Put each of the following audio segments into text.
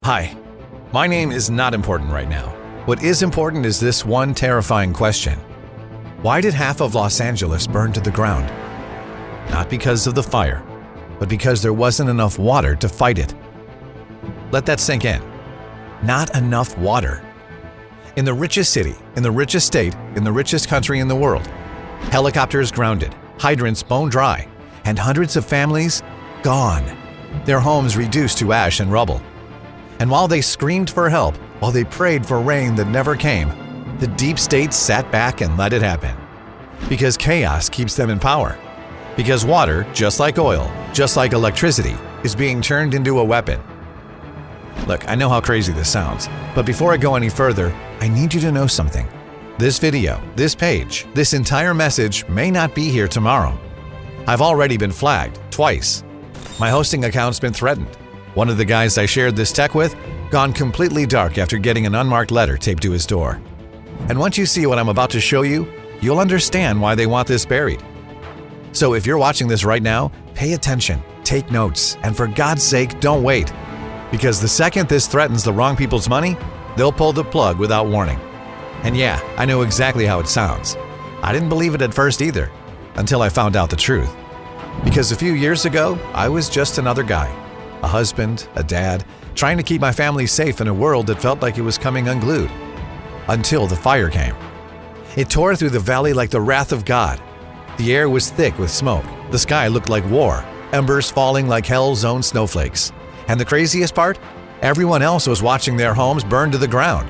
Hi, my name is not important right now. What is important is this one terrifying question. Why did half of Los Angeles burn to the ground? Not because of the fire, but because there wasn't enough water to fight it. Let that sink in. Not enough water. In the richest city, in the richest state, in the richest country in the world, helicopters grounded, hydrants bone dry, and hundreds of families gone. Their homes reduced to ash and rubble. And while they screamed for help, while they prayed for rain that never came, the deep state sat back and let it happen. Because chaos keeps them in power. Because water, just like oil, just like electricity, is being turned into a weapon. Look, I know how crazy this sounds, but before I go any further, I need you to know something. This video, this page, this entire message may not be here tomorrow. I've already been flagged twice. My hosting account's been threatened. One of the guys I shared this tech with gone completely dark after getting an unmarked letter taped to his door. And once you see what I'm about to show you, you'll understand why they want this buried. So if you're watching this right now, pay attention, take notes, and for God's sake, don't wait. Because the second this threatens the wrong people's money, they'll pull the plug without warning. And yeah, I know exactly how it sounds. I didn't believe it at first either, until I found out the truth. Because a few years ago, I was just another guy. A husband, a dad, trying to keep my family safe in a world that felt like it was coming unglued. Until the fire came. It tore through the valley like the wrath of God. The air was thick with smoke. The sky looked like war, embers falling like hell's own snowflakes. And the craziest part? Everyone else was watching their homes burn to the ground.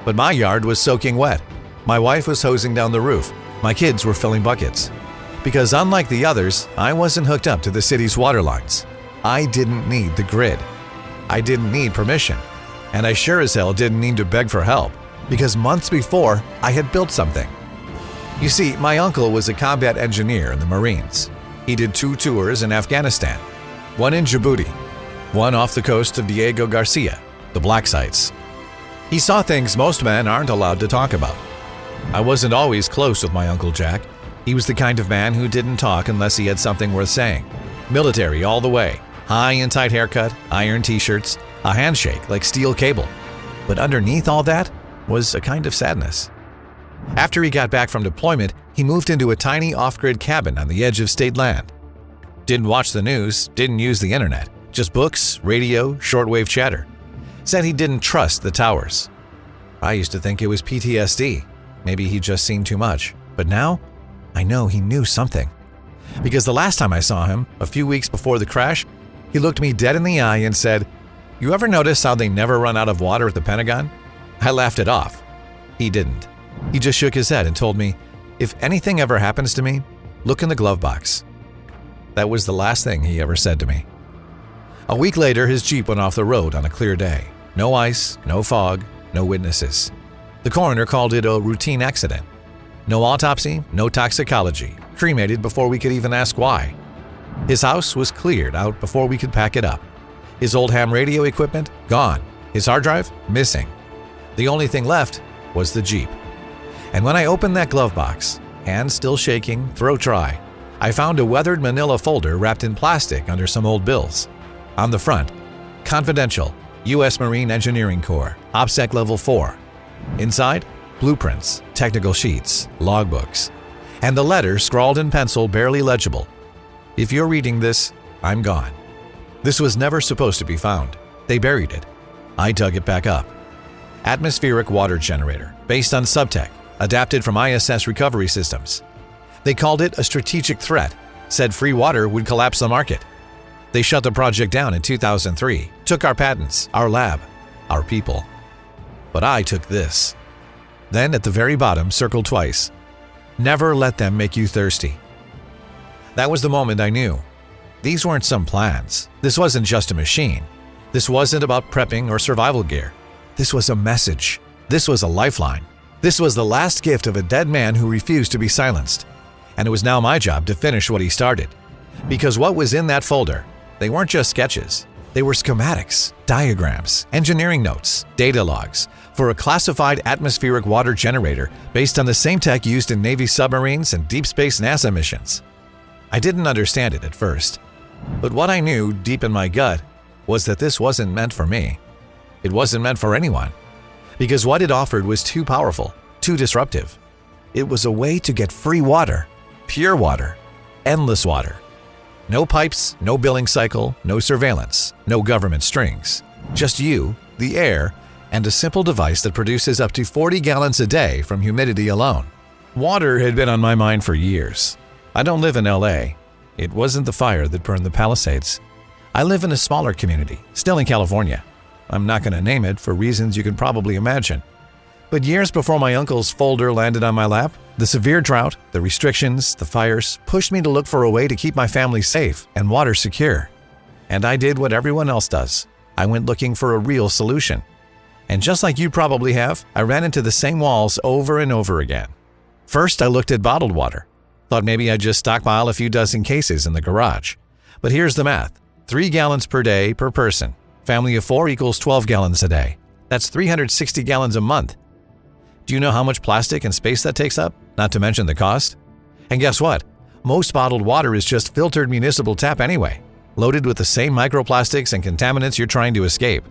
But my yard was soaking wet. My wife was hosing down the roof. My kids were filling buckets. Because unlike the others, I wasn't hooked up to the city's water lines. I didn't need the grid. I didn't need permission. And I sure as hell didn't need to beg for help, because months before, I had built something. You see, my uncle was a combat engineer in the Marines. He did 2 tours in Afghanistan, one in Djibouti, one off the coast of Diego Garcia, the black sites. He saw things most men aren't allowed to talk about. I wasn't always close with my Uncle Jack. He was the kind of man who didn't talk unless he had something worth saying. Military all the way. High and tight haircut, iron t-shirts, a handshake like steel cable. But underneath all that was a kind of sadness. After he got back from deployment, he moved into a tiny off-grid cabin on the edge of state land. Didn't watch the news, didn't use the internet, just books, radio, shortwave chatter. Said he didn't trust the towers. I used to think it was PTSD. Maybe he'd just seen too much. But now, I know he knew something. Because the last time I saw him, a few weeks before the crash, he looked me dead in the eye and said, "You ever notice how they never run out of water at the Pentagon?" I laughed it off. He didn't. He just shook his head and told me, "If anything ever happens to me, look in the glove box." That was the last thing he ever said to me. A week later, his Jeep went off the road on a clear day. No ice, no fog, no witnesses. The coroner called it a routine accident. No autopsy, no toxicology, cremated before we could even ask why. His house was cleared out before we could pack it up. His old ham radio equipment, gone. His hard drive, missing. The only thing left was the Jeep. And when I opened that glove box, hands still shaking, throat dry, I found a weathered manila folder wrapped in plastic under some old bills. On the front, confidential, U.S. Marine Engineering Corps, OPSEC Level 4. Inside, blueprints, technical sheets, logbooks, and the letter scrawled in pencil barely legible. If you're reading this, I'm gone. This was never supposed to be found. They buried it. I dug it back up. Atmospheric water generator, based on Subtech, adapted from ISS recovery systems. They called it a strategic threat, said free water would collapse the market. They shut the project down in 2003, took our patents, our lab, our people. But I took this. Then at the very bottom, circled twice, never let them make you thirsty. That was the moment I knew. These weren't some plans. This wasn't just a machine. This wasn't about prepping or survival gear. This was a message. This was a lifeline. This was the last gift of a dead man who refused to be silenced. And it was now my job to finish what he started. Because what was in that folder, they weren't just sketches. They were schematics, diagrams, engineering notes, data logs for a classified atmospheric water generator based on the same tech used in Navy submarines and deep space NASA missions. I didn't understand it at first, but what I knew deep in my gut was that this wasn't meant for me. It wasn't meant for anyone. Because what it offered was too powerful, too disruptive. It was a way to get free water, pure water, endless water. No pipes, no billing cycle, no surveillance, no government strings. Just you, the air, and a simple device that produces up to 40 gallons a day from humidity alone. Water had been on my mind for years. I don't live in LA. It wasn't the fire that burned the Palisades. I live in a smaller community, still in California. I'm not going to name it for reasons you can probably imagine. But years before my uncle's folder landed on my lap, the severe drought, the restrictions, the fires pushed me to look for a way to keep my family safe and water secure. And I did what everyone else does. I went looking for a real solution. And just like you probably have, I ran into the same walls over and over again. First, I looked at bottled water. Thought maybe I'd just stockpile a few dozen cases in the garage. But here's the math. 3 gallons per day per person. Family of 4 equals 12 gallons a day. That's 360 gallons a month. Do you know how much plastic and space that takes up? Not to mention the cost. And guess what? Most bottled water is just filtered municipal tap anyway, loaded with the same microplastics and contaminants you're trying to escape.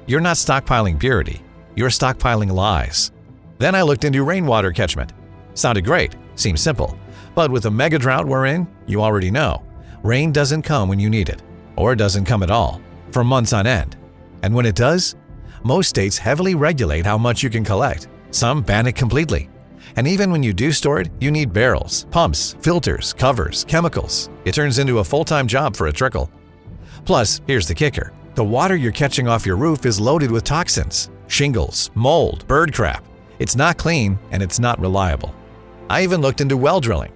You're not stockpiling purity. You're stockpiling lies. Then I looked into rainwater catchment. Sounded great. Seems simple. But with the mega drought we're in, you already know, rain doesn't come when you need it, or it doesn't come at all, for months on end. And when it does, most states heavily regulate how much you can collect. Some ban it completely. And even when you do store it, you need barrels, pumps, filters, covers, chemicals. It turns into a full-time job for a trickle. Plus, here's the kicker. The water you're catching off your roof is loaded with toxins, shingles, mold, bird crap. It's not clean and it's not reliable. I even looked into well drilling.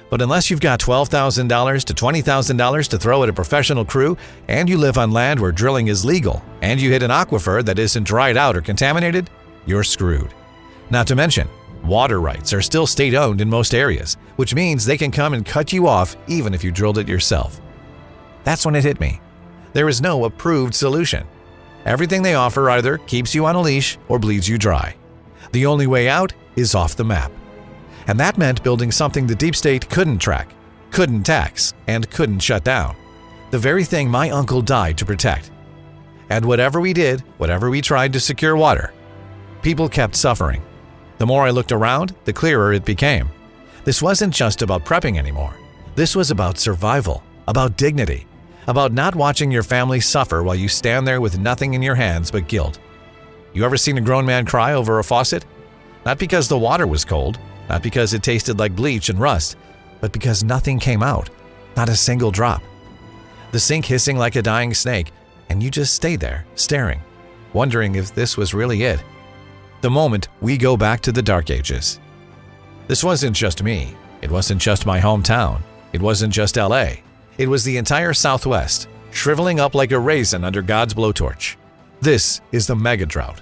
But unless you've got $12,000 to $20,000 to throw at a professional crew, and you live on land where drilling is legal, and you hit an aquifer that isn't dried out or contaminated, you're screwed. Not to mention, water rights are still state-owned in most areas, which means they can come and cut you off even if you drilled it yourself. That's when it hit me. There is no approved solution. Everything they offer either keeps you on a leash or bleeds you dry. The only way out is off the map. And that meant building something the deep state couldn't track, couldn't tax, and couldn't shut down. The very thing my uncle died to protect. And whatever we did, whatever we tried to secure water, people kept suffering. The more I looked around, the clearer it became. This wasn't just about prepping anymore. This was about survival, about dignity, about not watching your family suffer while you stand there with nothing in your hands but guilt. You ever seen a grown man cry over a faucet? Not because the water was cold, not because it tasted like bleach and rust, but because nothing came out, not a single drop. The sink hissing like a dying snake, and you just stayed there, staring, wondering if this was really it. The moment we go back to the dark ages. This wasn't just me. It wasn't just my hometown. It wasn't just LA. It was the entire Southwest, shriveling up like a raisin under God's blowtorch. This is the mega drought.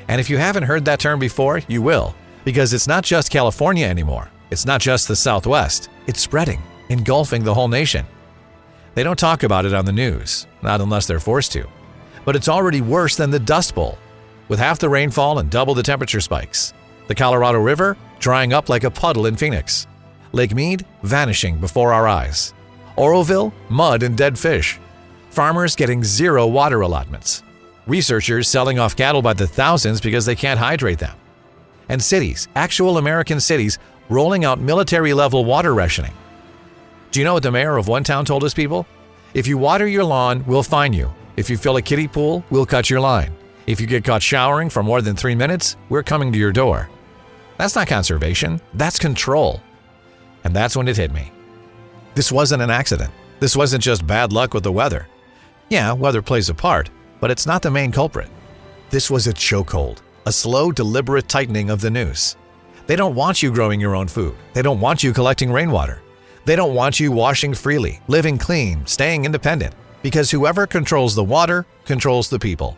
And if you haven't heard that term before, you will, because it's not just California anymore. It's not just the Southwest. It's spreading, engulfing the whole nation. They don't talk about it on the news, not unless they're forced to. But it's already worse than the Dust Bowl, with half the rainfall and double the temperature spikes. The Colorado River drying up like a puddle in Phoenix. Lake Mead vanishing before our eyes. Oroville, mud and dead fish. Farmers getting zero water allotments. Researchers selling off cattle by the thousands because they can't hydrate them. And cities, actual American cities, rolling out military-level water rationing. Do you know what the mayor of one town told his people? If you water your lawn, we'll fine you. If you fill a kiddie pool, we'll cut your line. If you get caught showering for more than 3 minutes, we're coming to your door. That's not conservation, that's control. And that's when it hit me. This wasn't an accident. This wasn't just bad luck with the weather. Yeah, weather plays a part, but it's not the main culprit. This was a chokehold, a slow, deliberate tightening of the noose. They don't want you growing your own food. They don't want you collecting rainwater. They don't want you washing freely, living clean, staying independent, because whoever controls the water controls the people.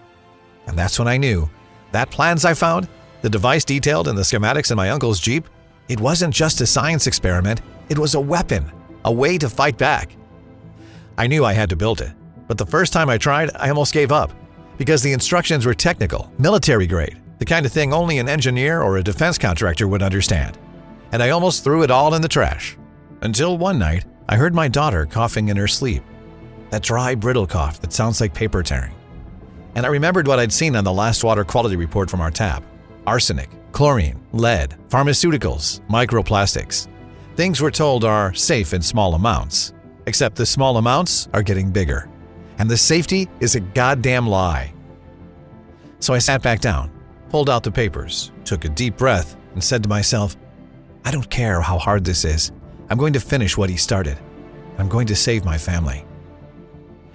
And that's when I knew that plans I found, the device detailed in the schematics in my uncle's Jeep, it wasn't just a science experiment, it was a weapon, a way to fight back. I knew I had to build it, but the first time I tried, I almost gave up, because the instructions were technical, military grade, the kind of thing only an engineer or a defense contractor would understand. And I almost threw it all in the trash. Until one night, I heard my daughter coughing in her sleep. That dry, brittle cough that sounds like paper tearing. And I remembered what I'd seen on the last water quality report from our tap. Arsenic, chlorine, lead, pharmaceuticals, microplastics. Things we're told are safe in small amounts. Except the small amounts are getting bigger. And the safety is a goddamn lie. So I sat back down, pulled out the papers, took a deep breath, and said to myself, I don't care how hard this is. I'm going to finish what he started. I'm going to save my family.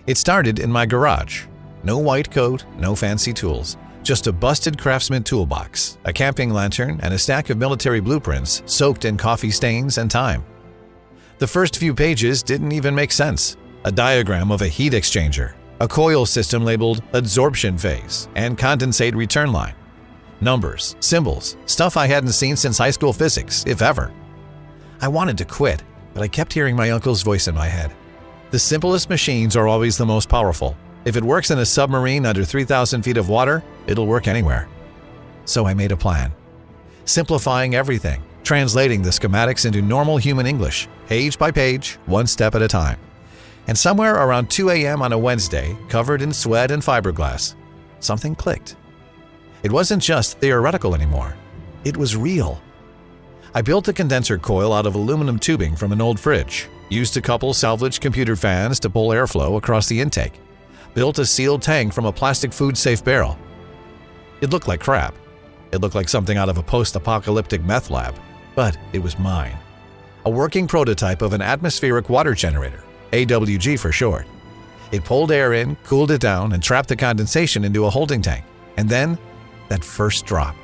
It started in my garage. No white coat, no fancy tools, just a busted Craftsman toolbox, a camping lantern, and a stack of military blueprints soaked in coffee stains and time. The first few pages didn't even make sense. A diagram of a heat exchanger, a coil system labeled adsorption phase, and condensate return line. Numbers, symbols, stuff I hadn't seen since high school physics, if ever. I wanted to quit, but I kept hearing my uncle's voice in my head. The simplest machines are always the most powerful. If it works in a submarine under 3,000 feet of water, it'll work anywhere. So I made a plan. Simplifying everything, translating the schematics into normal human English, page by page, one step at a time. And somewhere around 2 a.m. on a Wednesday, covered in sweat and fiberglass, something clicked. It wasn't just theoretical anymore. It was real. I built a condenser coil out of aluminum tubing from an old fridge, used a couple salvaged computer fans to pull airflow across the intake, built a sealed tank from a plastic food-safe barrel. It looked like crap. It looked like something out of a post-apocalyptic meth lab, but it was mine. A working prototype of an atmospheric water generator, AWG for short. It pulled air in, cooled it down, and trapped the condensation into a holding tank. And then, that first drop.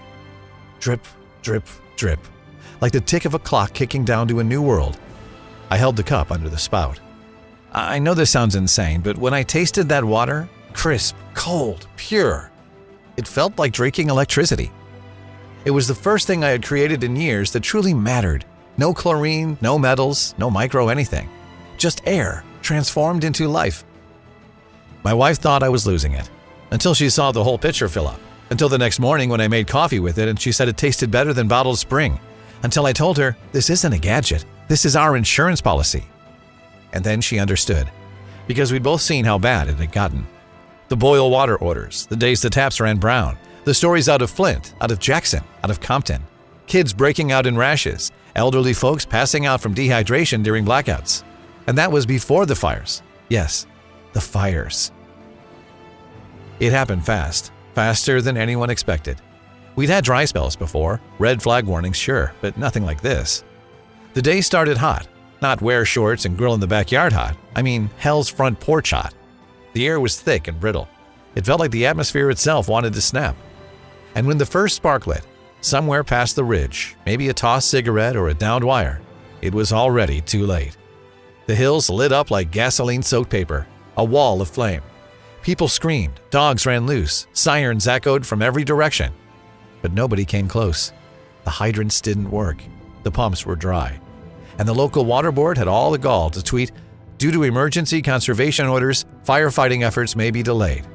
Drip, drip, drip. Like the tick of a clock kicking down to a new world. I held the cup under the spout. I know this sounds insane, but when I tasted that water, crisp, cold, pure, it felt like drinking electricity. It was the first thing I had created in years that truly mattered. No chlorine, no metals, no micro anything. Just air, transformed into life. My wife thought I was losing it, until she saw the whole pitcher fill up. Until the next morning when I made coffee with it and she said it tasted better than bottled spring. Until I told her, this isn't a gadget, this is our insurance policy. And then she understood, because we'd both seen how bad it had gotten. The boil water orders, the days the taps ran brown, the stories out of Flint, out of Jackson, out of Compton, kids breaking out in rashes, elderly folks passing out from dehydration during blackouts. And that was before the fires. Yes, the fires. It happened fast, faster than anyone expected. We'd had dry spells before, red flag warnings sure, but nothing like this. The day started hot, not wear shorts and grill in the backyard hot, I mean hell's front porch hot. The air was thick and brittle. It felt like the atmosphere itself wanted to snap. And when the first spark lit, somewhere past the ridge, maybe a tossed cigarette or a downed wire, it was already too late. The hills lit up like gasoline-soaked paper, a wall of flame. People screamed, dogs ran loose, sirens echoed from every direction. But nobody came close. The hydrants didn't work. The pumps were dry. And the local water board had all the gall to tweet, due to emergency conservation orders, firefighting efforts may be delayed.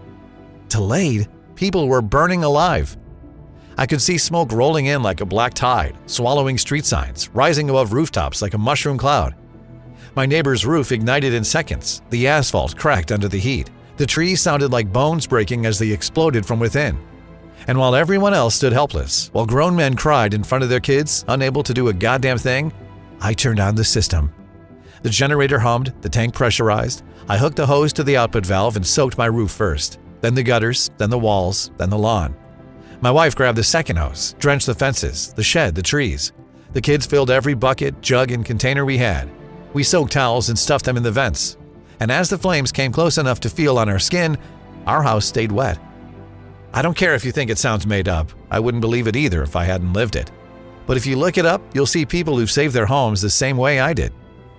Delayed? People were burning alive. I could see smoke rolling in like a black tide, swallowing street signs, rising above rooftops like a mushroom cloud. My neighbor's roof ignited in seconds. The asphalt cracked under the heat. The trees sounded like bones breaking as they exploded from within. And while everyone else stood helpless, while grown men cried in front of their kids, unable to do a goddamn thing, I turned on the system. The generator hummed, the tank pressurized. I hooked the hose to the output valve and soaked my roof first, then the gutters, then the walls, then the lawn. My wife grabbed the second hose, drenched the fences, the shed, the trees. The kids filled every bucket, jug, and container we had. We soaked towels and stuffed them in the vents. And as the flames came close enough to feel on our skin, our house stayed wet. I don't care if you think it sounds made up. I wouldn't believe it either if I hadn't lived it. But if you look it up, you'll see people who've saved their homes the same way I did.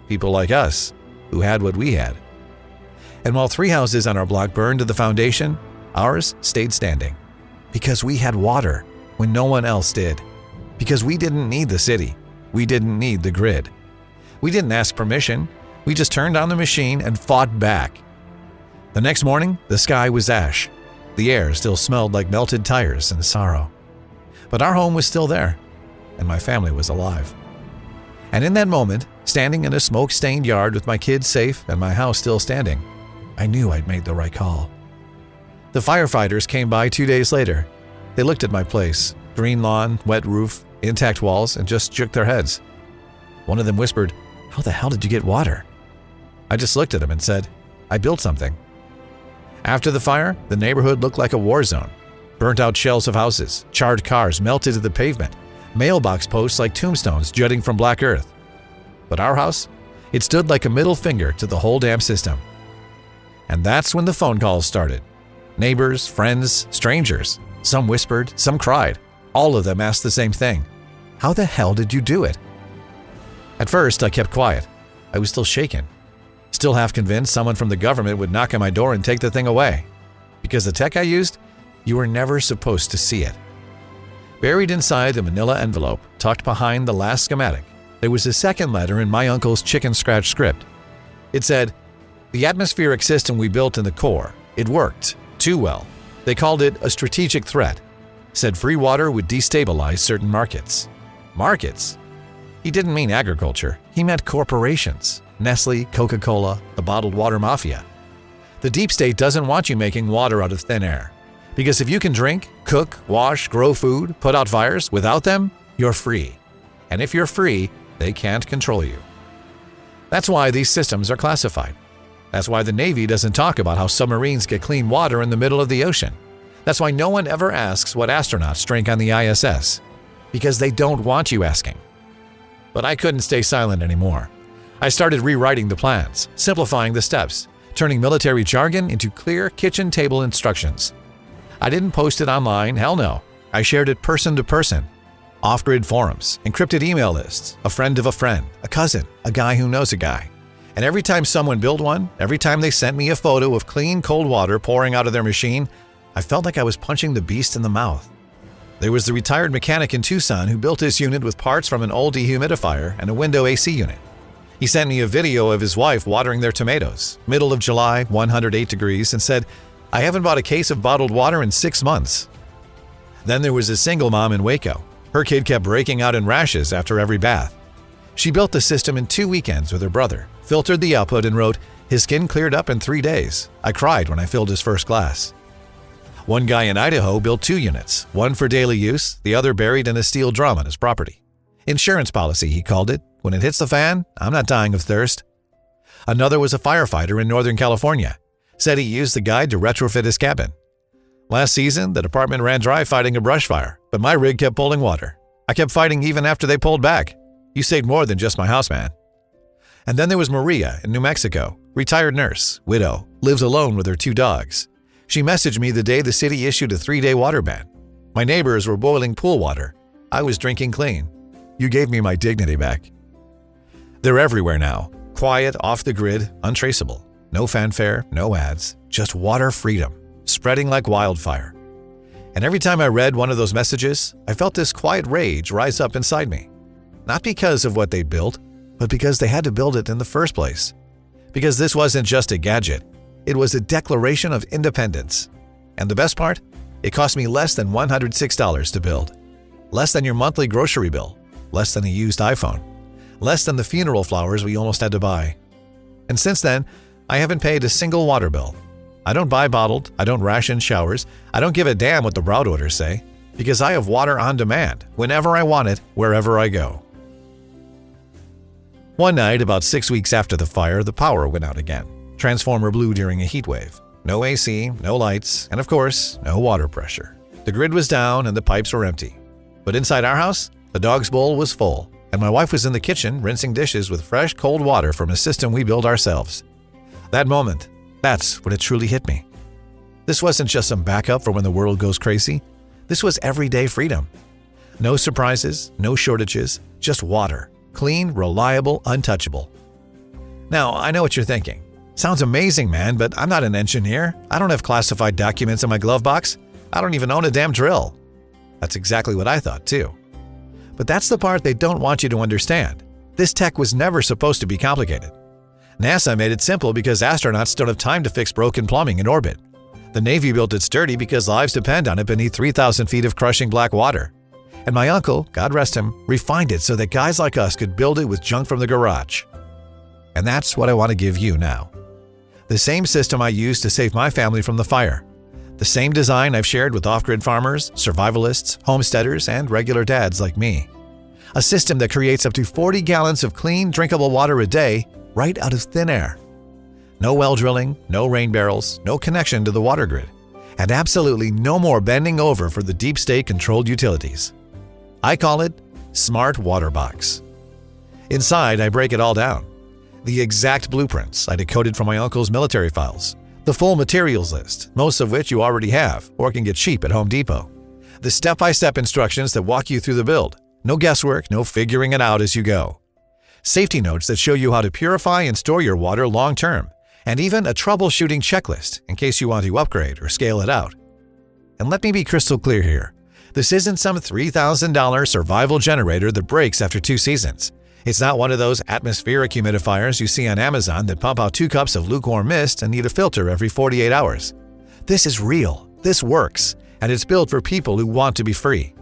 People like us, who had what we had. And while 3 houses on our block burned to the foundation, ours stayed standing. Because we had water when no one else did. Because we didn't need the city. We didn't need the grid. We didn't ask permission. We just turned on the machine and fought back. The next morning, the sky was ash. The air still smelled like melted tires and sorrow. But our home was still there, and my family was alive. And in that moment, standing in a smoke-stained yard with my kids safe and my house still standing, I knew I'd made the right call. The firefighters came by 2 days later. They looked at my place, green lawn, wet roof, intact walls, and just shook their heads. One of them whispered, "How the hell did you get water?" I just looked at him and said, "I built something." After the fire, the neighborhood looked like a war zone. Burnt out shells of houses, charred cars melted to the pavement, mailbox posts like tombstones jutting from black earth. But our house, it stood like a middle finger to the whole damn system. And that's when the phone calls started. Neighbors, friends, strangers. Some whispered, some cried. All of them asked the same thing. "How the hell did you do it?" At first, I kept quiet. I was still shaken. Still half convinced someone from the government would knock on my door and take the thing away. Because the tech I used, you were never supposed to see it. Buried inside the manila envelope, tucked behind the last schematic, there was a second letter in my uncle's chicken scratch script. It said, "The atmospheric system we built in the core, it worked. Too well. They called it a strategic threat. Said free water would destabilize certain markets." Markets? He didn't mean agriculture. He meant corporations. Nestle, Coca-Cola, the bottled water mafia. The deep state doesn't want you making water out of thin air. Because if you can drink, cook, wash, grow food, put out fires, without them, you're free. And if you're free, they can't control you. That's why these systems are classified. That's why the Navy doesn't talk about how submarines get clean water in the middle of the ocean. That's why no one ever asks what astronauts drink on the ISS. Because they don't want you asking. But I couldn't stay silent anymore. I started rewriting the plans, simplifying the steps, turning military jargon into clear kitchen table instructions. I didn't post it online, hell no. I shared it person to person. Off-grid forums, encrypted email lists, a friend of a friend, a cousin, a guy who knows a guy. And every time someone built one, every time they sent me a photo of clean, cold water pouring out of their machine, I felt like I was punching the beast in the mouth. There was the retired mechanic in Tucson who built his unit with parts from an old dehumidifier and a window AC unit. He sent me a video of his wife watering their tomatoes, middle of July, 108 degrees, and said, "I haven't bought a case of bottled water in 6 months." Then there was a single mom in Waco. Her kid kept breaking out in rashes after every bath. She built the system in 2 weekends with her brother, filtered the output, and wrote, "His skin cleared up in 3 days. I cried when I filled his first glass." One guy in Idaho built 2 units, one for daily use, the other buried in a steel drum on his property. Insurance policy, he called it. When it hits the fan, I'm not dying of thirst. Another was a firefighter in Northern California. Said he used the guide to retrofit his cabin. Last season, the department ran dry fighting a brush fire, but my rig kept pulling water. I kept fighting even after they pulled back. You saved more than just my house, man. And then there was Maria in New Mexico, retired nurse, widow, lives alone with her 2 dogs. She messaged me the day the city issued a 3-day water ban. My neighbors were boiling pool water. I was drinking clean. You gave me my dignity back. They're everywhere now, quiet, off the grid, untraceable. No fanfare, no ads, just water freedom, spreading like wildfire. And every time I read one of those messages, I felt this quiet rage rise up inside me. Not because of what they'd built, but because they had to build it in the first place. Because this wasn't just a gadget, it was a declaration of independence. And the best part? It cost me less than $106 to build. Less than your monthly grocery bill. Less than a used iPhone. Less than the funeral flowers we almost had to buy. And since then, I haven't paid a single water bill. I don't buy bottled, I don't ration showers, I don't give a damn what the route orders say, because I have water on demand, whenever I want it, wherever I go. One night, about 6 weeks after the fire, the power went out again. Transformer blew during a heat wave. No AC, no lights, and of course, no water pressure. The grid was down and the pipes were empty. But inside our house, the dog's bowl was full, and my wife was in the kitchen rinsing dishes with fresh, cold water from a system we built ourselves. That moment, that's when it truly hit me. This wasn't just some backup for when the world goes crazy. This was everyday freedom. No surprises, no shortages, just water. Clean, reliable, untouchable. Now, I know what you're thinking. Sounds amazing, man, but I'm not an engineer. I don't have classified documents in my glove box. I don't even own a damn drill. That's exactly what I thought, too. But that's the part they don't want you to understand. This tech was never supposed to be complicated. NASA made it simple because astronauts don't have time to fix broken plumbing in orbit. The Navy built it sturdy because lives depend on it beneath 3,000 feet of crushing black water. And my uncle, God rest him, refined it so that guys like us could build it with junk from the garage. And that's what I want to give you now. The same system I used to save my family from the fire. The same design I've shared with off-grid farmers, survivalists, homesteaders, and regular dads like me. A system that creates up to 40 gallons of clean, drinkable water a day right out of thin air. No well drilling, no rain barrels, no connection to the water grid, and absolutely no more bending over for the deep state-controlled utilities. I call it Smart Water Box. Inside, I break it all down. The exact blueprints I decoded from my uncle's military files. The full materials list, most of which you already have or can get cheap at Home Depot. The step-by-step instructions that walk you through the build. No guesswork, no figuring it out as you go. Safety notes that show you how to purify and store your water long-term, and even a troubleshooting checklist in case you want to upgrade or scale it out. And let me be crystal clear here. This isn't some $3,000 survival generator that breaks after 2 seasons. It's not one of those atmospheric humidifiers you see on Amazon that pump out 2 cups of lukewarm mist and need a filter every 48 hours. This is real, this works, and it's built for people who want to be free.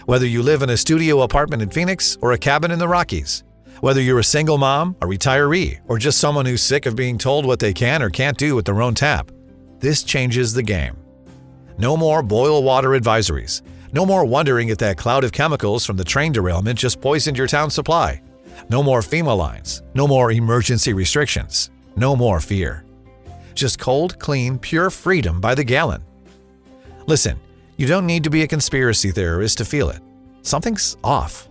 Whether you live in a studio apartment in Phoenix or a cabin in the Rockies, whether you're a single mom, a retiree, or just someone who's sick of being told what they can or can't do with their own tap, this changes the game. No more boil water advisories. No more wondering if that cloud of chemicals from the train derailment just poisoned your town's supply. No more FEMA lines. No more emergency restrictions. No more fear. Just cold, clean, pure freedom by the gallon. Listen, you don't need to be a conspiracy theorist to feel it. Something's off.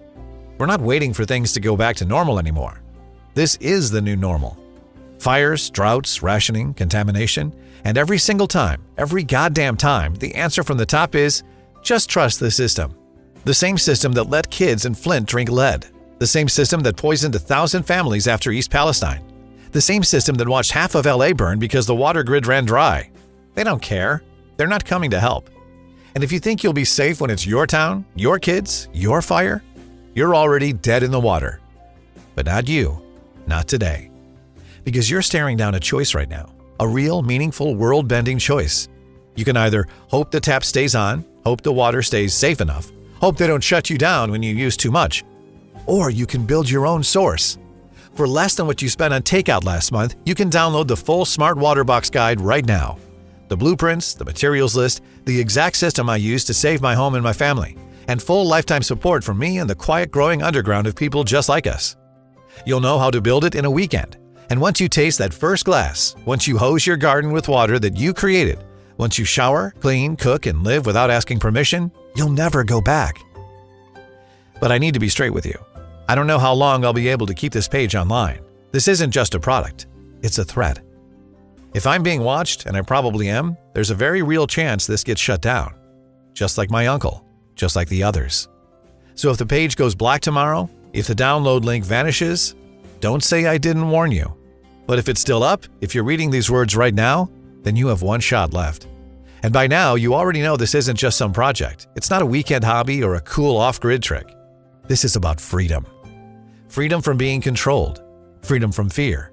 We're not waiting for things to go back to normal anymore. This is the new normal. Fires, droughts, rationing, contamination, and every single time, every goddamn time, the answer from the top is, just trust the system. The same system that let kids in Flint drink lead. The same system that poisoned 1,000 families after East Palestine. The same system that watched half of LA burn because the water grid ran dry. They don't care. They're not coming to help. And if you think you'll be safe when it's your town, your kids, your fire, you're already dead in the water. But not you. Not today. Because you're staring down a choice right now. A real, meaningful, world-bending choice. You can either hope the tap stays on, hope the water stays safe enough, hope they don't shut you down when you use too much. Or you can build your own source. For less than what you spent on takeout last month, you can download the full Smart Water Box Guide right now. The blueprints, the materials list, the exact system I use to save my home and my family, and full lifetime support from me and the quiet growing underground of people just like us. You'll know how to build it in a weekend. And once you taste that first glass, once you hose your garden with water that you created, once you shower, clean, cook, and live without asking permission, you'll never go back. But I need to be straight with you. I don't know how long I'll be able to keep this page online. This isn't just a product. It's a threat. If I'm being watched, and I probably am, there's a very real chance this gets shut down. Just like my uncle. Just like the others. So if the page goes black tomorrow, if the download link vanishes, don't say I didn't warn you. But if it's still up, if you're reading these words right now, then you have one shot left. And by now, you already know this isn't just some project. It's not a weekend hobby or a cool off-grid trick. This is about freedom. Freedom from being controlled. Freedom from fear.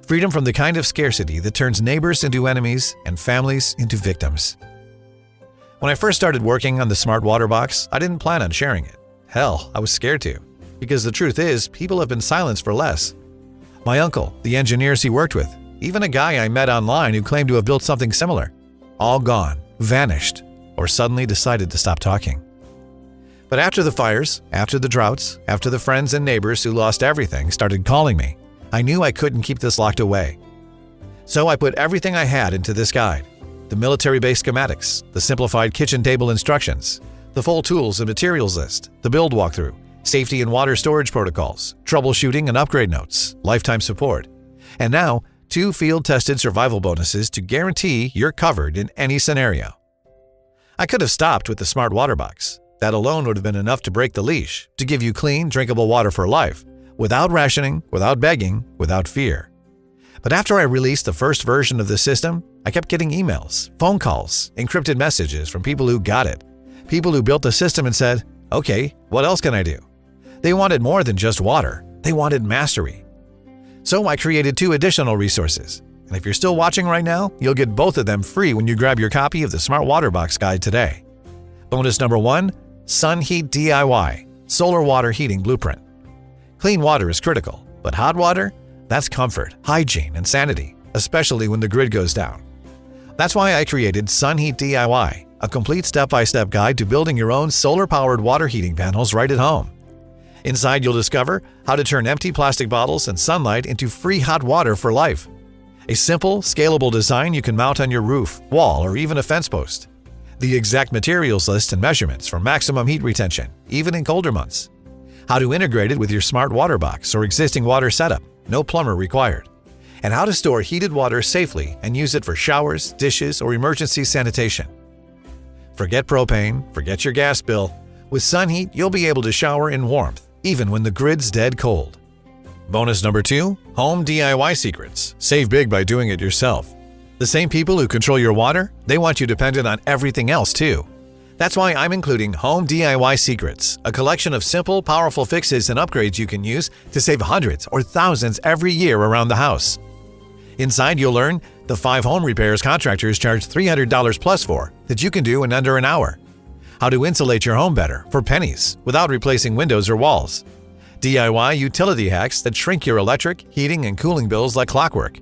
Freedom from the kind of scarcity that turns neighbors into enemies and families into victims. When I first started working on the Smart Water Box, I didn't plan on sharing it. Hell, I was scared to. Because the truth is, people have been silenced for less. My uncle, the engineers he worked with, even a guy I met online who claimed to have built something similar. All gone, vanished, or suddenly decided to stop talking. But after the fires, after the droughts, after the friends and neighbors who lost everything started calling me, I knew I couldn't keep this locked away. So I put everything I had into this guide. The military-based schematics, the simplified kitchen table instructions, the full tools and materials list, the build walkthrough, safety and water storage protocols, troubleshooting and upgrade notes, lifetime support, and now 2 field-tested survival bonuses to guarantee you're covered in any scenario. I could have stopped with the Smart Water Box. That alone would have been enough to break the leash, to give you clean, drinkable water for life, without rationing, without begging, without fear. But after I released the first version of the system, I kept getting emails, phone calls, encrypted messages from people who got it. People who built the system and said, okay, what else can I do? They wanted more than just water. They wanted mastery. So I created 2 additional resources. And if you're still watching right now, you'll get both of them free when you grab your copy of the Smart Water Box Guide today. Bonus number 1, Sun Heat DIY, Solar Water Heating Blueprint. Clean water is critical, but hot water? That's comfort, hygiene, and sanity, especially when the grid goes down. That's why I created Sun Heat DIY, a complete step-by-step guide to building your own solar-powered water heating panels right at home. Inside, you'll discover how to turn empty plastic bottles and sunlight into free hot water for life. A simple, scalable design you can mount on your roof, wall, or even a fence post. The exact materials list and measurements for maximum heat retention, even in colder months. How to integrate it with your smart water box or existing water setup, no plumber required. And how to store heated water safely and use it for showers, dishes, or emergency sanitation. Forget propane, forget your gas bill. With Sun Heat, you'll be able to shower in warmth, even when the grid's dead cold. Bonus number 2, home DIY secrets. Save big by doing it yourself. The same people who control your water, they want you dependent on everything else too. That's why I'm including Home DIY Secrets, a collection of simple, powerful fixes and upgrades you can use to save hundreds or thousands every year around the house. Inside, you'll learn the 5 home repairs contractors charge $300 plus for that you can do in under an hour. How to insulate your home better for pennies without replacing windows or walls. DIY utility hacks that shrink your electric, heating, and cooling bills like clockwork.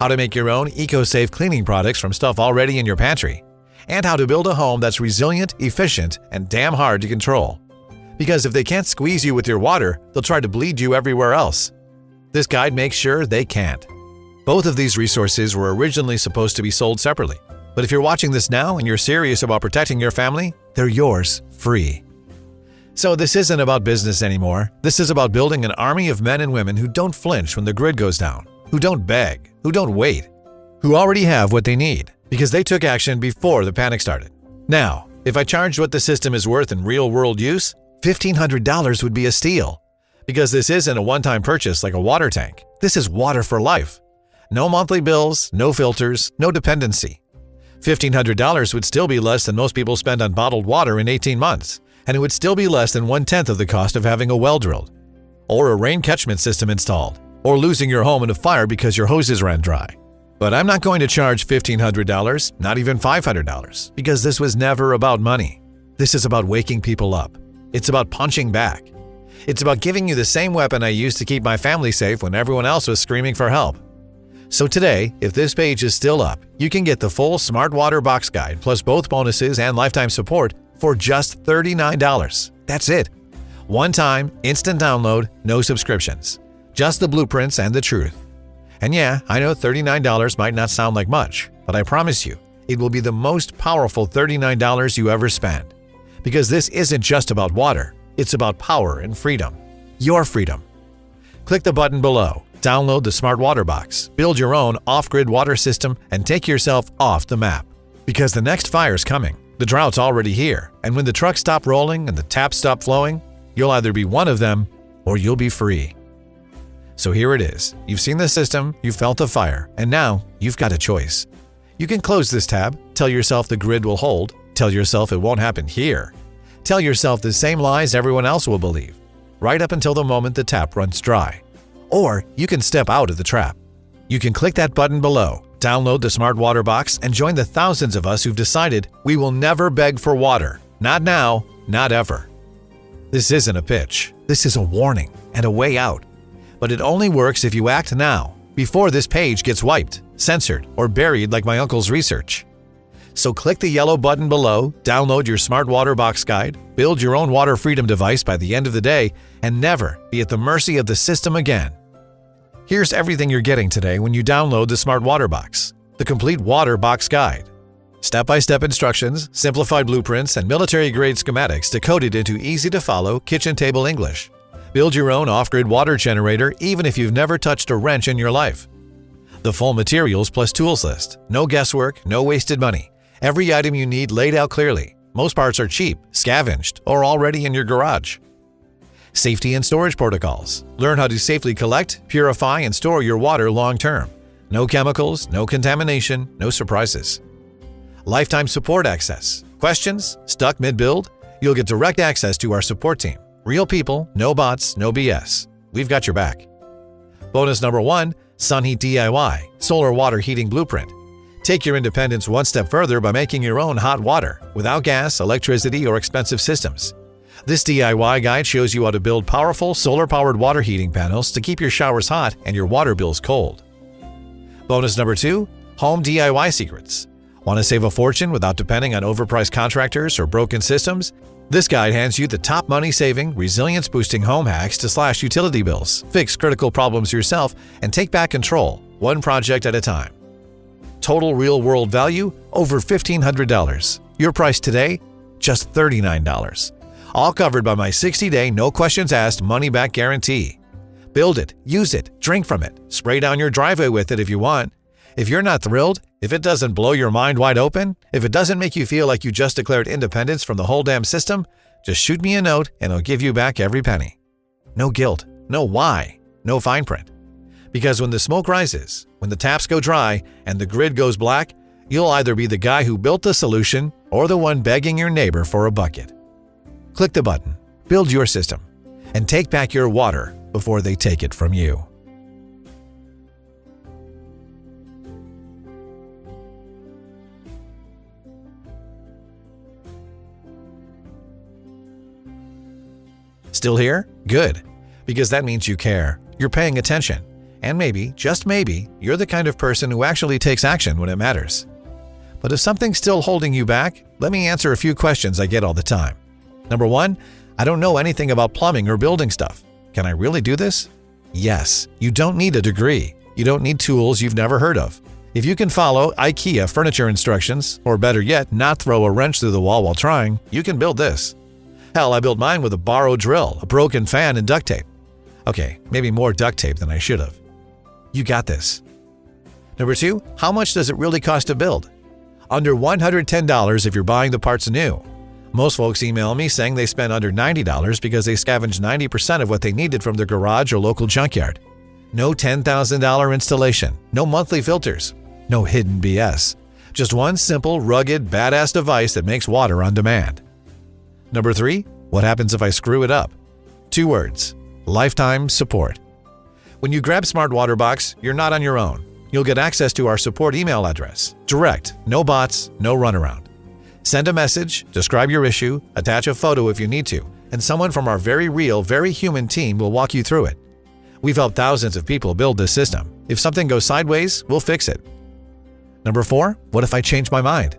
How to make your own eco-safe cleaning products from stuff already in your pantry. And how to build a home that's resilient, efficient, and damn hard to control. Because if they can't squeeze you with your water, they'll try to bleed you everywhere else. This guide makes sure they can't. Both of these resources were originally supposed to be sold separately, but if you're watching this now and you're serious about protecting your family, they're yours, free. So this isn't about business anymore. This is about building an army of men and women who don't flinch when the grid goes down, who don't beg, who don't wait, who already have what they need because they took action before the panic started. Now, if I charged what the system is worth in real-world use, $1,500 would be a steal. Because this isn't a one-time purchase like a water tank. This is water for life. No monthly bills, no filters, no dependency. $1,500 would still be less than most people spend on bottled water in 18 months, and it would still be less than 1/10 of the cost of having a well drilled, or a rain catchment system installed, or losing your home in a fire because your hoses ran dry. But I'm not going to charge $1,500, not even $500, because this was never about money. This is about waking people up. It's about punching back. It's about giving you the same weapon I used to keep my family safe when everyone else was screaming for help. So today, if this page is still up, you can get the full Smart Water Box Guide plus both bonuses and lifetime support for just $39. That's it. One time, instant download, no subscriptions. Just the blueprints and the truth. And yeah, I know $39 might not sound like much, but I promise you, it will be the most powerful $39 you ever spend. Because this isn't just about water, it's about power and freedom. Your freedom. Click the button below. Download the Smart Water Box, build your own off-grid water system, and take yourself off the map. Because the next fire's coming, the drought's already here, and when the trucks stop rolling and the taps stop flowing, you'll either be one of them or you'll be free. So here it is. You've seen the system, you've felt the fire, and now you've got a choice. You can close this tab, tell yourself the grid will hold, tell yourself it won't happen here, tell yourself the same lies everyone else will believe, right up until the moment the tap runs dry. Or you can step out of the trap. You can click that button below, download the Smart Water Box, and join the thousands of us who've decided we will never beg for water. Not now, not ever. This isn't a pitch. This is a warning and a way out. But it only works if you act now, before this page gets wiped, censored, or buried like my uncle's research. So click the yellow button below, download your Smart Water Box Guide, build your own water freedom device by the end of the day, and never be at the mercy of the system again. Here's everything you're getting today when you download the Smart Water Box, the complete water box guide. Step-by-step instructions, simplified blueprints, and military-grade schematics decoded into easy-to-follow kitchen table English. Build your own off-grid water generator even if you've never touched a wrench in your life. The full materials plus tools list. No guesswork, no wasted money. Every item you need laid out clearly. Most parts are cheap, scavenged, or already in your garage. Safety and storage protocols. Learn how to safely collect, purify, and store your water long-term. No chemicals, no contamination, no surprises. Lifetime support access. Questions? Stuck mid-build? You'll get direct access to our support team. Real people, no bots, no BS. We've got your back. Bonus number 1, Sun Heat DIY, Solar Water Heating Blueprint. Take your independence one step further by making your own hot water without gas, electricity, or expensive systems. This DIY guide shows you how to build powerful solar-powered water heating panels to keep your showers hot and your water bills cold. Bonus number 2, Home DIY Secrets. Want to save a fortune without depending on overpriced contractors or broken systems? This guide hands you the top money-saving, resilience-boosting home hacks to slash utility bills, fix critical problems yourself, and take back control, one project at a time. Total real-world value, over $1,500. Your price today, just $39. All covered by my 60-day, no-questions-asked, money-back guarantee. Build it, use it, drink from it, spray down your driveway with it if you want. If you're not thrilled, if it doesn't blow your mind wide open, if it doesn't make you feel like you just declared independence from the whole damn system, just shoot me a note and I'll give you back every penny. No guilt, no why, no fine print. Because when the smoke rises, when the taps go dry, and the grid goes black, you'll either be the guy who built the solution or the one begging your neighbor for a bucket. Click the button, build your system, and take back your water before they take it from you. Still here? Good. Because that means you care. You're paying attention. And maybe, just maybe, you're the kind of person who actually takes action when it matters. But if something's still holding you back, let me answer a few questions I get all the time. Number 1, I don't know anything about plumbing or building stuff. Can I really do this? Yes. You don't need a degree. You don't need tools you've never heard of. If you can follow IKEA furniture instructions, or better yet, not throw a wrench through the wall while trying, you can build this. Hell, I built mine with a borrowed drill, a broken fan, and duct tape. Okay, maybe more duct tape than I should have. You got this. Number 2, how much does it really cost to build? Under $110 if you're buying the parts new. Most folks email me saying they spent under $90 because they scavenged 90% of what they needed from their garage or local junkyard. No $10,000 installation, no monthly filters, no hidden BS. Just one simple, rugged, badass device that makes water on demand. Number 3, what happens if I screw it up? 2 words, lifetime support. When you grab Smart Water Box, you're not on your own. You'll get access to our support email address. Direct, no bots, no runaround. Send a message, describe your issue, attach a photo if you need to, and someone from our very real, very human team will walk you through it. We've helped thousands of people build this system. If something goes sideways, we'll fix it. Number 4, what if I change my mind?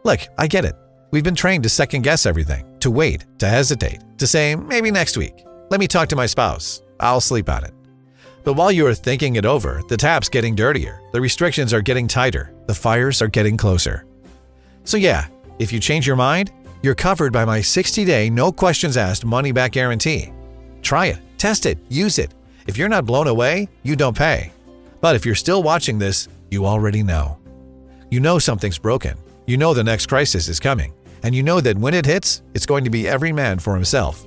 Look, I get it. We've been trained to second-guess everything, to wait, to hesitate, to say, maybe next week. Let me talk to my spouse. I'll sleep on it. But while you are thinking it over, the tap's getting dirtier, the restrictions are getting tighter, the fires are getting closer. So yeah, if you change your mind, you're covered by my 60-day, no-questions-asked money-back guarantee. Try it, test it, use it. If you're not blown away, you don't pay. But if you're still watching this, you already know. You know something's broken. You know the next crisis is coming. And you know that when it hits, it's going to be every man for himself.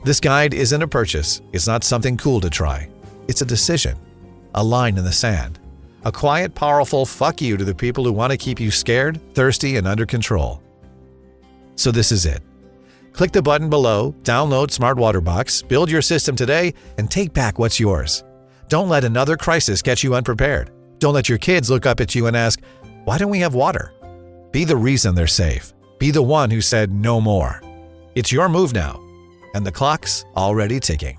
This guide isn't a purchase. It's not something cool to try. It's a decision, a line in the sand, a quiet, powerful fuck you to the people who want to keep you scared, thirsty, and under control. So this is it. Click the button below, download Smart Water Box, build your system today, and take back what's yours. Don't let another crisis catch you unprepared. Don't let your kids look up at you and ask, why don't we have water? Be the reason they're safe. Be the one who said no more. It's your move now, and the clock's already ticking.